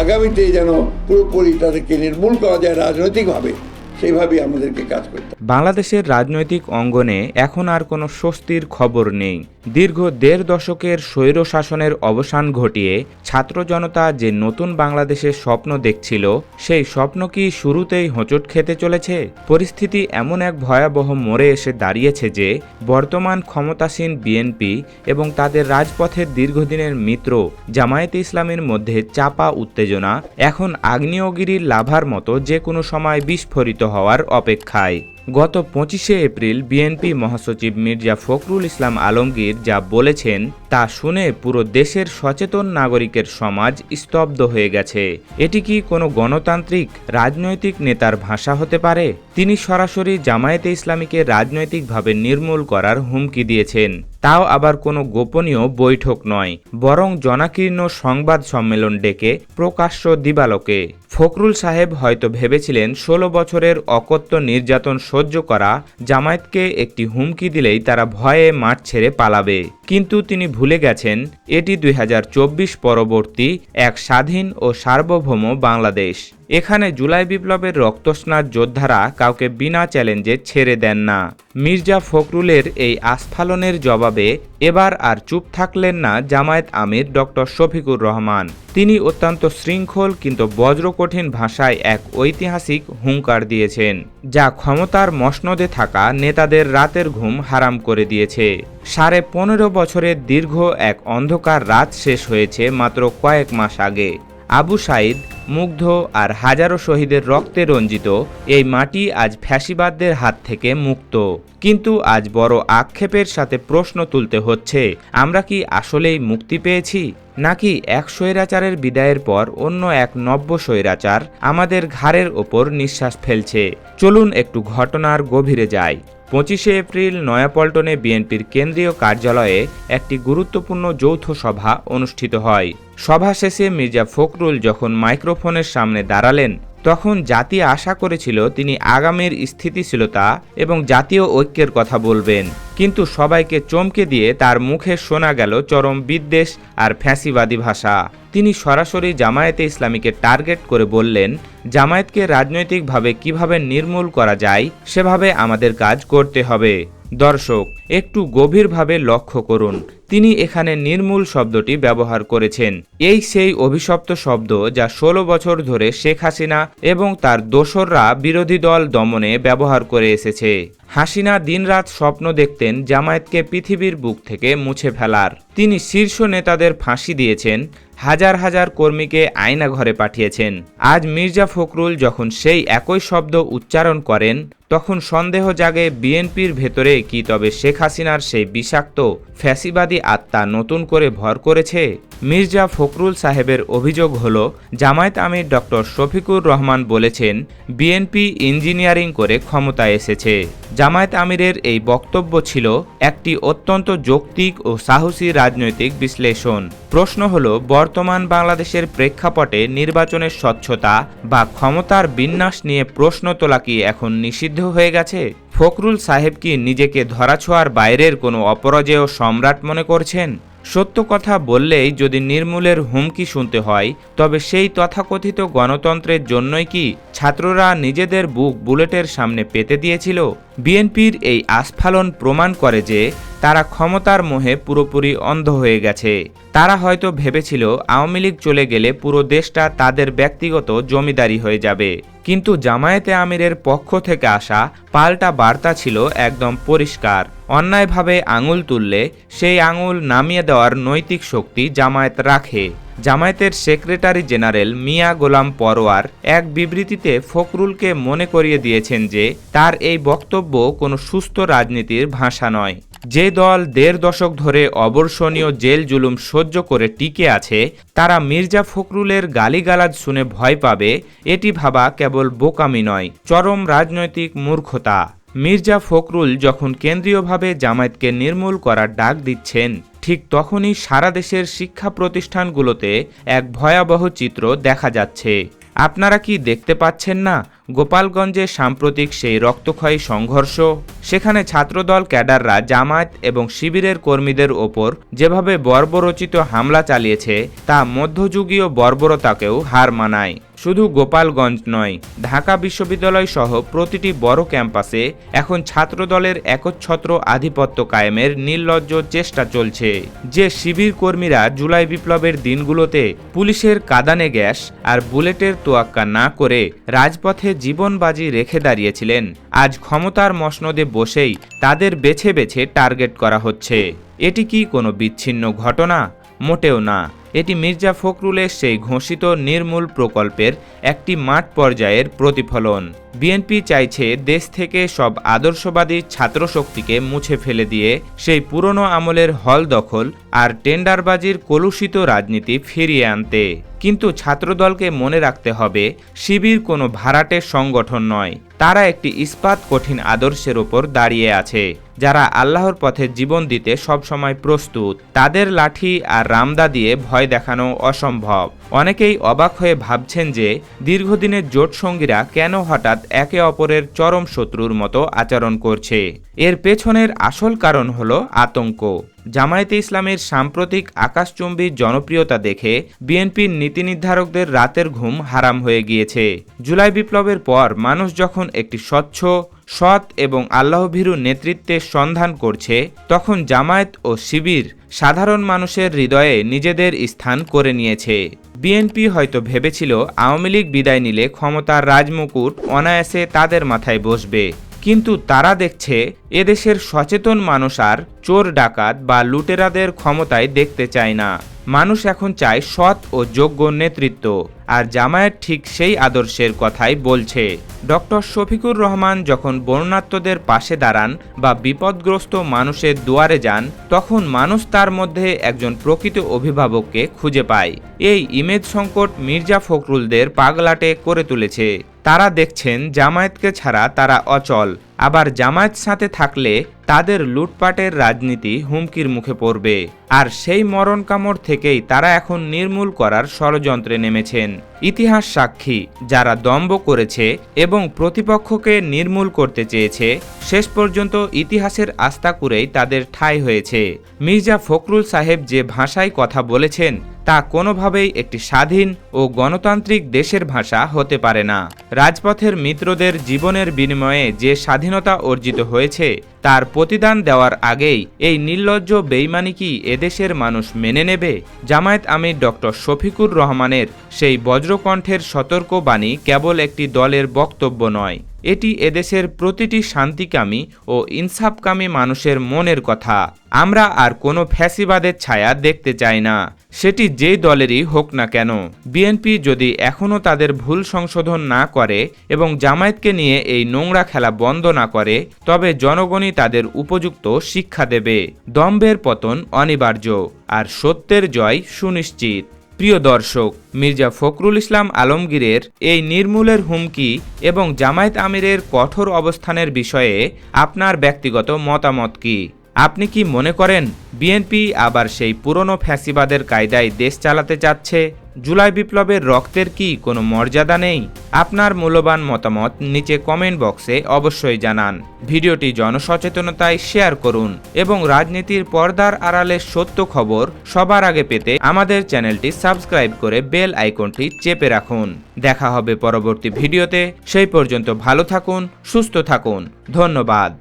আগামীতে যেন পুরোপুরি তাদেরকে নির্মূল করা যায় রাজনৈতিকভাবে, সেইভাবেই আমাদেরকে কাজ করতে হবে। বাংলাদেশের রাজনৈতিক অঙ্গনে এখন আর কোনো স্বস্তির খবর নেই। দীর্ঘ ১.৫ দশকের স্বৈর শাসনের অবসান ঘটিয়ে ছাত্র জনতা যে নতুন বাংলাদেশের স্বপ্ন দেখছিল, সেই স্বপ্ন কি শুরুতেই হোঁচট খেতে চলেছে? পরিস্থিতি এমন এক ভয়াবহ মোড়ে এসে দাঁড়িয়েছে যে বর্তমান ক্ষমতাসীন বিএনপি এবং তাদের রাজপথের দীর্ঘদিনের মিত্র জামায়াতে ইসলামীর মধ্যে চাপা উত্তেজনা এখন আগ্নেয়গিরির লাভার মতো যে কোনো সময় বিস্ফোরিত হওয়ার অপেক্ষায়। গত ২৫শে এপ্রিল বিএনপি মহাসচিব মির্জা ফখরুল ইসলাম আলমগীর যা বলেছেন তা শুনে পুরো দেশের সচেতন নাগরিকের সমাজ স্তব্ধ হয়ে গেছে। এটি কি কোনো গণতান্ত্রিক রাজনৈতিক নেতার ভাষা হতে পারে? তিনি সরাসরি জামায়াতে ইসলামীকে রাজনৈতিকভাবে নির্মূল করার হুমকি দিয়েছেন, তাও আবার কোনো গোপনীয় বৈঠক নয়, বরং জনাকীর্ণ সংবাদ সম্মেলন ডেকে প্রকাশ্য দিবালোকে। ফখরুল সাহেব হয়তো ভেবেছিলেন ১৬ বছরের অকথ্য নির্যাতন সহ্য করা জামায়াতকে একটি হুমকি দিলেই তারা ভয়ে মাঠ ছেড়ে পালাবে, কিন্তু তিনি ভুলে গেছেন এটি ২০২৪ পরবর্তী এক স্বাধীন ও সার্বভৌম বাংলাদেশ। এখানে জুলাই বিপ্লবের রক্তস্নাত যোদ্ধারা কাউকে বিনা চ্যালেঞ্জে ছেড়ে দেন না। মির্জা ফখরুলের এই আস্ফালনের জবাবে এবার আর চুপ থাকলেন না জামায়াত আমির ডক্টর শফিকুর রহমান। তিনি অত্যন্ত শৃঙ্খল কিন্তু বজ্রকঠিন ভাষায় এক ঐতিহাসিক হুঙ্কার দিয়েছেন, যা ক্ষমতার মসনদে থাকা নেতাদের রাতের ঘুম হারাম করে দিয়েছে। ১৫.৫ বছরের দীর্ঘ এক অন্ধকার রাত শেষ হয়েছে মাত্র কয়েক মাস আগে। আবু সাঈদ, মুগ্ধ আর হাজারো শহীদের রক্তে রঞ্জিত এই মাটি আজ ফ্যাসিবাদদের হাত থেকে মুক্ত। কিন্তু আজ বড় আক্ষেপের সাথে প্রশ্ন তুলতে হচ্ছে, আমরা কি আসলেই মুক্তি পেয়েছি, নাকি এক স্বৈরাচারের বিদায়ের পর অন্য এক নব্য স্বৈরাচার আমাদের ঘাড়ের ওপর নিঃশ্বাস ফেলছে? চলুন একটু ঘটনার গভীরে যাই। ২৫শে এপ্রিল নয়াপল্টনে বিএনপির কেন্দ্রীয় কার্যালয়ে একটি গুরুত্বপূর্ণ যৌথ সভা অনুষ্ঠিত হয়। সভা শেষে মির্জা ফখরুল যখন মাইক্রোফোনের সামনে দাঁড়ালেন, তখন জাতি আশা করেছিল তিনি আগামীর স্থিতিশীলতা এবং জাতীয় ঐক্যের কথা বলবেন, কিন্তু সবাইকে চমকে দিয়ে তার মুখে শোনা গেল চরম বিদ্বেষ আর ফ্যাসিবাদী ভাষা। তিনি সরাসরি জামায়াতে ইসলামীকে টার্গেট করে বললেন, জামায়াতকে রাজনৈতিকভাবে কিভাবে নির্মূল করা যায় সেভাবে আমাদের কাজ করতে হবে। দর্শক, একটু গভীরভাবে লক্ষ্য করুন, তিনি এখানে নির্মূল শব্দটি ব্যবহার করেছেন। এই সেই অভিশপ্ত শব্দ যা ১৬ বছর ধরে শেখ হাসিনা এবং তার দোসররা বিরোধী দল দমনে ব্যবহার করে এসেছে। হাসিনা দিনরাত স্বপ্ন দেখতেন জামায়াতকে পৃথিবীর বুক থেকে মুছে ফেলার। তিনি শীর্ষ নেতাদের ফাঁসি দিয়েছেন, হাজার হাজার কর্মীকে আয়নাঘরে পাঠিয়েছেন। আজ মির্জা ফখরুল যখন সেই একই শব্দ উচ্চারণ করেন, তখন সন্দেহ জাগে বিএনপির ভেতরে কি তবে শেখ হাসিনার সেই বিষাক্ত ফ্যাসিবাদী আত্মা নতুন করে ভর করেছে? মির্জা ফখরুল সাহেবের অভিযোগ হল, জামায়াত আমির ডক্টর শফিকুর রহমান বলেছেন বিএনপি ইঞ্জিনিয়ারিং করে ক্ষমতায় এসেছে। জামায়াত আমিরের এই বক্তব্য ছিল একটি অত্যন্ত যৌক্তিক ও সাহসী রাজনৈতিক বিশ্লেষণ। প্রশ্ন হল, বর্তমান বাংলাদেশের প্রেক্ষাপটে নির্বাচনের স্বচ্ছতা বা ক্ষমতার বিন্যাস নিয়ে প্রশ্ন তোলা কি এখন নিষিদ্ধ হয়ে গেছে? ফখরুল সাহেব কি নিজেকে ধরাছোঁয়ার বাইরের কোনো অপরাজেয় সম্রাট মনে করছেন? সত্য কথা বললেই যদি নির্মূলের হুমকি শুনতে হয়, তবে সেই তথাকথিত গণতন্ত্রের জন্যই কি ছাত্ররা নিজেদের বুক বুলেটের সামনে পেতে দিয়েছিল? বিএনপির এই আস্ফালন প্রমাণ করে যে তারা ক্ষমতার মোহে পুরোপুরি অন্ধ হয়ে গেছে। তারা হয়তো ভেবেছিল আওয়ামী লীগ চলে গেলে পুরো দেশটা তাদের ব্যক্তিগত জমিদারি হয়ে যাবে, কিন্তু জামায়াতে আমিরের পক্ষ থেকে আসা পাল্টা বার্তা ছিল একদম পরিষ্কার। অন্যায়ভাবে আঙুল তুললে সেই আঙুল নামিয়ে দেওয়ার নৈতিক শক্তি জামায়াত রাখে। জামায়াতের সেক্রেটারি জেনারেল মিয়া গোলাম পরোয়ার এক বিবৃতিতে ফখরুলকে মনে করিয়ে দিয়েছেন যে তার এই বক্তব্য কোনো সুস্থ রাজনীতির ভাষা নয়। যে দল ১.৫ দশক ধরে অবর্ষণীয় জেল জুলুম সহ্য করে টিকে আছে, তারা মির্জা ফখরুলের গালিগালাজ শুনে ভয় পাবে, এটি ভাবা কেবল বোকামি নয়, চরম রাজনৈতিক মূর্খতা। মির্জা ফখরুল যখন কেন্দ্রীয়ভাবে জামায়াতকে নির্মূল করার ডাক দিচ্ছেন, ঠিক তখনই সারা দেশের শিক্ষা প্রতিষ্ঠানগুলোতে এক ভয়াবহ চিত্র দেখা যাচ্ছে। আপনারা কি দেখতে পাচ্ছেন না? গোপালগঞ্জে সাম্প্রতিক সেই রক্তক্ষয়ী সংঘর্ষ, সেখানে ছাত্রদল ক্যাডাররা জামায়াত এবং শিবিরের কর্মীদের ওপর যেভাবে বর্বরচিত হামলা চালিয়েছে তা মধ্যযুগীয় বর্বরতাকেও হার মানায়। শুধু গোপালগঞ্জ নয়, ঢাকা বিশ্ববিদ্যালয় সহ প্রতিটি বড় ক্যাম্পাসে এখন ছাত্রদলের একচ্ছত্র আধিপত্য কায়েমের নির্লজ্জ চেষ্টা চলছে। যে শিবির কর্মীরা জুলাই বিপ্লবের দিনগুলোতে পুলিশের কাঁদানে গ্যাস আর বুলেটের তোয়াক্কা না করে রাজপথে জীবন বাজি রেখে দাঁড়িয়েছিলেন, আজ ক্ষমতার মসনদে বসেই তাদের বেছে বেছে টার্গেট করা হচ্ছে। এটি কি কোনো বিচ্ছিন্ন ঘটনা? মোটেও না। এটি মির্জা ফখরুলের সেই ঘোষিত নির্মূল প্রকল্পের একটি মাঠ পর্যায়ের প্রতিফলন। বিএনপি চাইছে দেশ থেকে সব আদর্শবাদী ছাত্রশক্তিকে মুছে ফেলে দিয়ে সেই পুরনো আমলের হল দখল আর টেন্ডারবাজির কলুষিত রাজনীতি ফিরিয়ে আনতে। কিন্তু ছাত্রদলকে মনে রাখতে হবে, শিবির কোনো ভাড়াটে সংগঠন নয়। তারা একটি ইস্পাত কঠিন আদর্শের ওপর দাঁড়িয়ে আছে, যারা আল্লাহর পথে জীবন দিতে সবসময় প্রস্তুত। তাদের লাঠি আর রামদা দিয়ে ভয় দেখানো অসম্ভব। অনেকেই অবাক হয়ে ভাবছেন যে দীর্ঘদিনের জোটসঙ্গীরা কেন হঠাৎ একে অপরের চরম শত্রুর মতো আচরণ করছে। এর পেছনের আসল কারণ হলো আতঙ্ক। জামায়াতে ইসলামের সাম্প্রতিক আকাশচুম্বী জনপ্রিয়তা দেখে বিএনপির নীতি নির্ধারকদের রাতের ঘুম হারাম হয়ে গিয়েছে। জুলাই বিপ্লবের পর মানুষ যখন একটি স্বচ্ছ, সৎ এবং আল্লাহভীরু নেতৃত্বের সন্ধান করছে, তখন জামায়াত ও শিবির সাধারণ মানুষের হৃদয়ে নিজেদের স্থান করে নিয়েছে। বিএনপি হয়তো ভেবেছিল আওয়ামী লীগ বিদায় নিলে ক্ষমতার রাজমুকুট অনায়াসে তাদের মাথায় বসবে, কিন্তু তারা দেখছে এদেশের সচেতন মানুষ আর চোর ডাকাত বা লুটেরাদের ক্ষমতায় দেখতে চায় না। মানুষ এখন চায় সৎ ও যোগ্য নেতৃত্ব, আর জামায়াত ঠিক সেই আদর্শের কথাই বলছে। ডক্টর শফিকুর রহমান যখন বর্ণাঢ্যদের পাশে দাঁড়ান বা বিপদগ্রস্ত মানুষের দুয়ারে যান, তখন মানুষ তার মধ্যে একজন প্রকৃত অভিভাবককে খুঁজে পায়। এই ইমেজ সংকট মির্জা ফখরুলদের পাগলাটে করে তুলেছে। তারা দেখছেন জামায়াতকে ছাড়া তারা অচল, আবার জামায়াত সাথে থাকলে তাদের লুটপাটের রাজনীতি হুমকির মুখে পড়বে। আর সেই মরণ কামড় থেকেই তারা এখন নির্মূল করার ষড়যন্ত্রে নেমেছেন। ইতিহাস সাক্ষী, যারা দম্ভ করেছে এবং প্রতিপক্ষকে নির্মূল করতে চেয়েছে, শেষ পর্যন্ত ইতিহাসের আস্তাকুরেই তাদের ঠাঁই হয়েছে। মির্জা ফখরুল সাহেব যে ভাষায় কথা বলেছেন তা কোনোভাবেই একটি স্বাধীন ও গণতান্ত্রিক দেশের ভাষা হতে পারে না। রাজপথের মিত্রদের জীবনের বিনিময়ে যে স্বাধীনতা অর্জিত হয়েছে তার প্রতিদান দেওয়ার আগেই এই নির্লজ্জ বেইমানি কি এদেশের মানুষ মেনে নেবে? জামায়াত আমির ডক্টর শফিকুর রহমানের সেই বজ্রকণ্ঠের সতর্ক বাণী কেবল একটি দলের বক্তব্য নয়, এটি এদেশের প্রতিটি শান্তিকামী ও ইনসাফকামী মানুষের মনের কথা। আমরা আর কোনো ফ্যাসিবাদের ছায়া দেখতে চাই না, সেটি যেই দলেরই হোক না কেন। বিএনপি যদি এখনও তাদের ভুল সংশোধন না করে এবং জামায়াতকে নিয়ে এই নোংরা খেলা বন্ধ না করে, তবে জনগণই তাদের উপযুক্ত শিক্ষা দেবে। দম্ভের পতন অনিবার্য, আর সত্যের জয় সুনিশ্চিত। প্রিয় দর্শক, মির্জা ফখরুল ইসলাম আলমগীরের এই নির্মূলের হুমকি এবং জামায়াত আমিরের কঠোর অবস্থানের বিষয়ে আপনার ব্যক্তিগত মতামত কি? আপনি কি মনে করেন বিএনপি আবার সেই পুরনো ফ্যাসিবাদের কায়দায় দেশ চালাতে চাচ্ছে? জুলাই বিপ্লবের রক্তের কি কোনো মর্যাদা নেই? আপনার মূল্যবান মতামত নিচে কমেন্ট বক্সে অবশ্যই জানান। ভিডিওটি জনসচেতনতায় শেয়ার করুন এবং রাজনীতির পর্দার আড়ালের সত্য খবর সবার আগে পেতে আমাদের চ্যানেলটি সাবস্ক্রাইব করে বেল আইকনটি চেপে রাখুন। দেখা হবে পরবর্তী ভিডিওতে। সেই পর্যন্ত ভালো থাকুন, সুস্থ থাকুন। ধন্যবাদ।